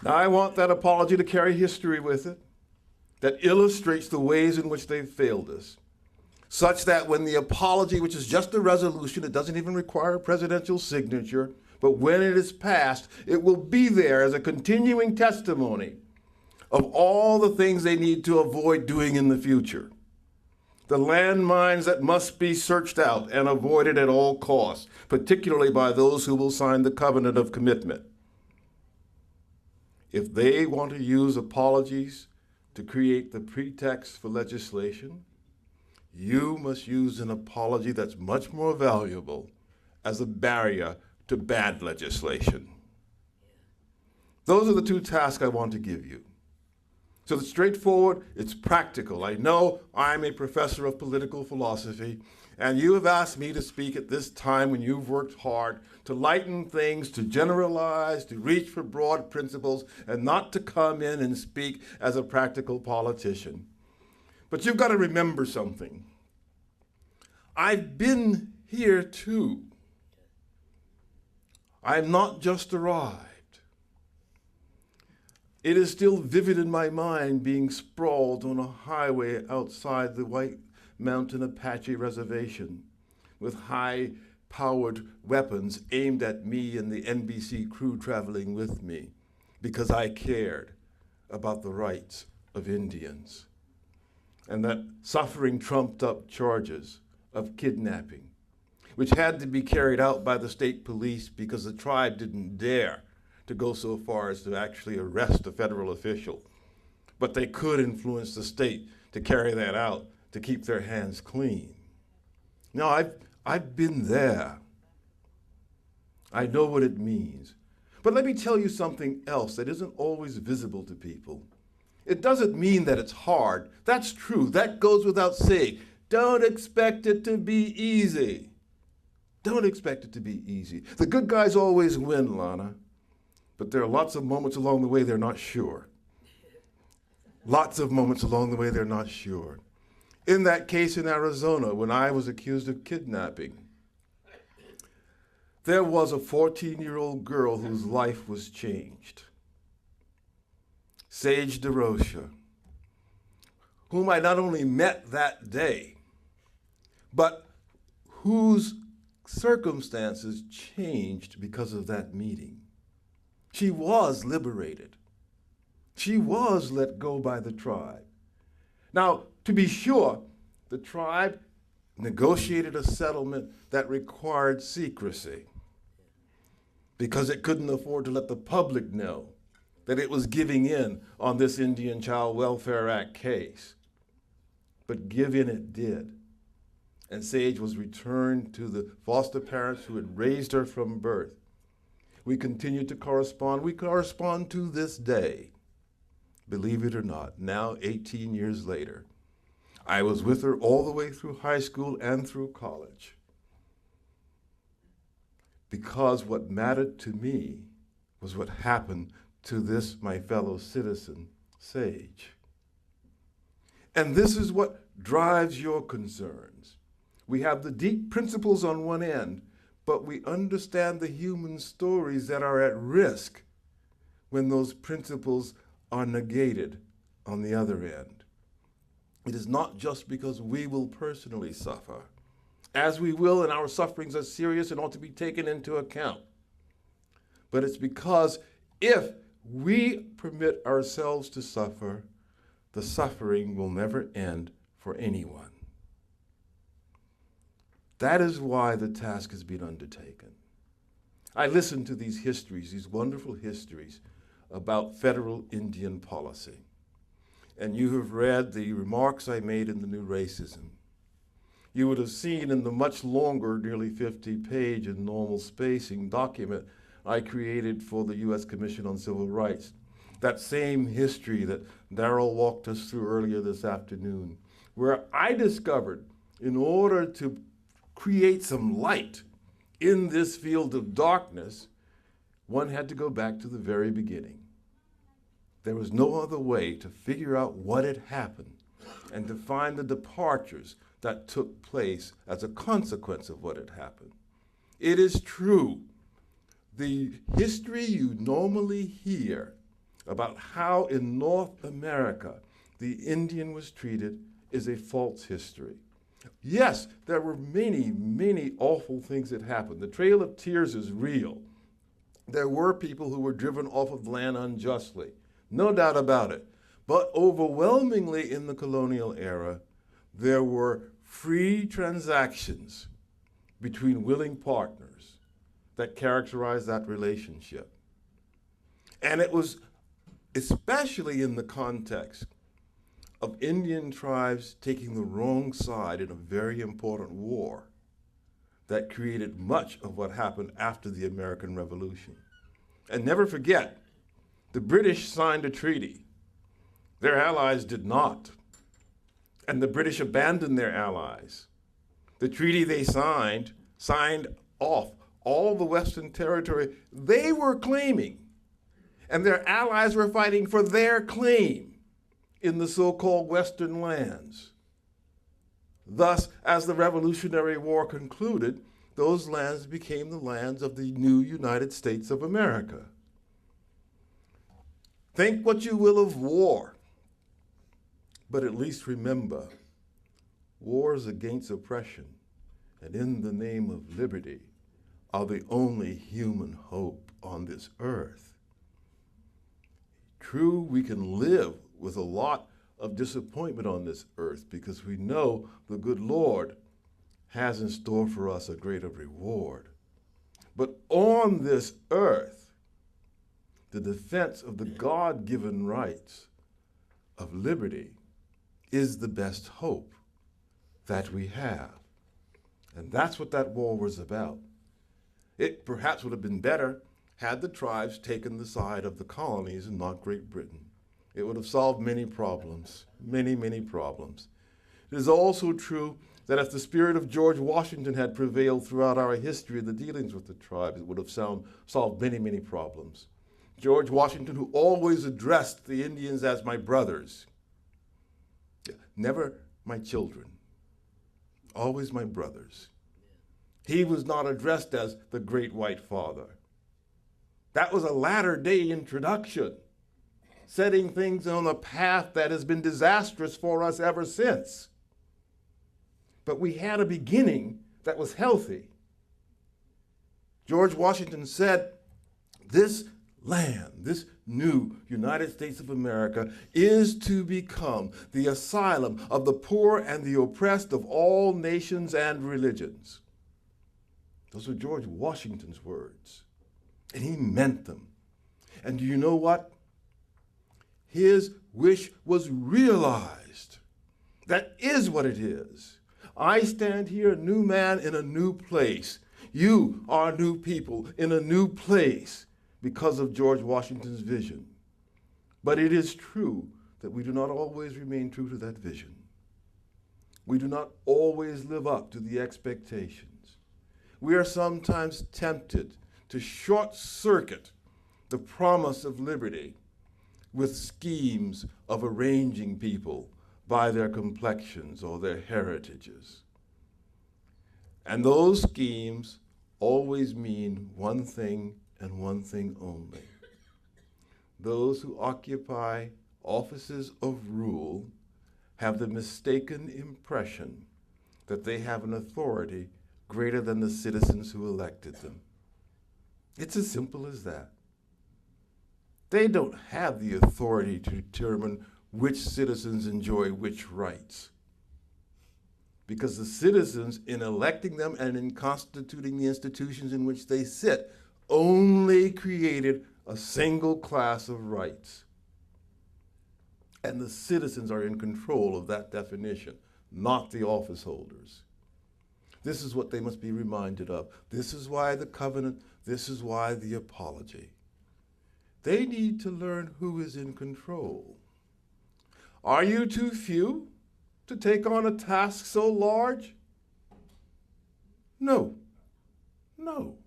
Now, I want that apology to carry history with it that illustrates the ways in which they've failed us, such that when the apology, which is just a resolution, it doesn't even require a presidential signature, but when it is passed, it will be there as a continuing testimony of all the things they need to avoid doing in the future. The landmines that must be searched out and avoided at all costs, particularly by those who will sign the covenant of commitment. If they want to use apologies to create the pretext for legislation, you must use an apology that's much more valuable as a barrier to bad legislation. Those are the two tasks I want to give you. So it's straightforward, it's practical. I know I'm a professor of political philosophy, and you have asked me to speak at this time when you've worked hard to lighten things, to generalize, to reach for broad principles, and not to come in and speak as a practical politician. But you've got to remember something. I've been here too. I've not just arrived. It is still vivid in my mind being sprawled on a highway outside the White Mountain Apache Reservation with high-powered weapons aimed at me and the NBC crew traveling with me because I cared about the rights of Indians. And that suffering trumped up charges of kidnapping, which had to be carried out by the state police because the tribe didn't dare to go so far as to actually arrest a federal official. But they could influence the state to carry that out, to keep their hands clean. Now, I've been there. I know what it means. But let me tell you something else that isn't always visible to people. It doesn't mean that it's hard. That's true. That goes without saying. Don't expect it to be easy. Don't expect it to be easy. The good guys always win, Lana. But there are lots of moments along the way they're not sure. Lots of moments along the way they're not sure. In that case in Arizona, when I was accused of kidnapping, there was a 14-year-old girl whose life was changed. Sage DeRocha, whom I not only met that day, but whose circumstances changed because of that meeting. She was liberated. She was let go by the tribe. Now, to be sure, the tribe negotiated a settlement that required secrecy because it couldn't afford to let the public know that it was giving in on this Indian Child Welfare Act case. But give in it did. And Sage was returned to the foster parents who had raised her from birth. We continued to correspond. We correspond to this day, believe it or not, now 18 years later. I was with her all the way through high school and through college. Because what mattered to me was what happened to this, my fellow citizen, Sage. And this is what drives your concerns. We have the deep principles on one end, but we understand the human stories that are at risk when those principles are negated on the other end. It is not just because we will personally suffer, as we will, and our sufferings are serious and ought to be taken into account. But it's because if we permit ourselves to suffer, the suffering will never end for anyone. That is why the task has been undertaken. I listened to these histories, these wonderful histories about federal Indian policy. And you have read the remarks I made in The New Racism. You would have seen in the much longer, nearly 50-page and normal spacing document I created for the U.S. Commission on Civil Rights, that same history that Darrell walked us through earlier this afternoon, where I discovered in order to create some light in this field of darkness, one had to go back to the very beginning. There was no other way to figure out what had happened and to find the departures that took place as a consequence of what had happened. It is true, the history you normally hear about how in North America the Indian was treated is a false history. Yes, there were many, many awful things that happened. The Trail of Tears is real. There were people who were driven off of land unjustly, no doubt about it. But overwhelmingly in the colonial era, there were free transactions between willing partners that characterized that relationship. And it was especially in the context of Indian tribes taking the wrong side in a very important war that created much of what happened after the American Revolution. And never forget, the British signed a treaty. Their allies did not. And the British abandoned their allies. The treaty they signed off all the Western territory they were claiming. And their allies were fighting for their claim in the so-called Western lands. Thus, as the Revolutionary War concluded, those lands became the lands of the new United States of America. Think what you will of war, but at least remember, wars against oppression and in the name of liberty are the only human hope on this earth. True, we can live with a lot of disappointment on this earth because we know the good Lord has in store for us a greater reward. But on this earth, the defense of the God-given rights of liberty is the best hope that we have. And that's what that war was about. It perhaps would have been better had the tribes taken the side of the colonies and not Great Britain. It would have solved many problems, many, many problems. It is also true that if the spirit of George Washington had prevailed throughout our history in the dealings with the tribes, it would have solved many, many problems. George Washington, who always addressed the Indians as my brothers, never my children, always my brothers. He was not addressed as the great white father. That was a latter-day introduction, setting things on a path that has been disastrous for us ever since. But we had a beginning that was healthy. George Washington said, this land, this new United States of America, is to become the asylum of the poor and the oppressed of all nations and religions. Those were George Washington's words, and he meant them. And do you know what? His wish was realized. That is what it is. I stand here, a new man in a new place. You are new people in a new place because of George Washington's vision. But it is true that we do not always remain true to that vision. We do not always live up to the expectations. We are sometimes tempted to short-circuit the promise of liberty with schemes of arranging people by their complexions or their heritages. And those schemes always mean one thing and one thing only. Those who occupy offices of rule have the mistaken impression that they have an authority greater than the citizens who elected them. It's as simple as that. They don't have the authority to determine which citizens enjoy which rights. Because the citizens, in electing them and in constituting the institutions in which they sit, only created a single class of rights. And the citizens are in control of that definition, not the office holders. This is what they must be reminded of. This is why the covenant, this is why the apology. They need to learn who is in control. Are you too few to take on a task so large? No, no.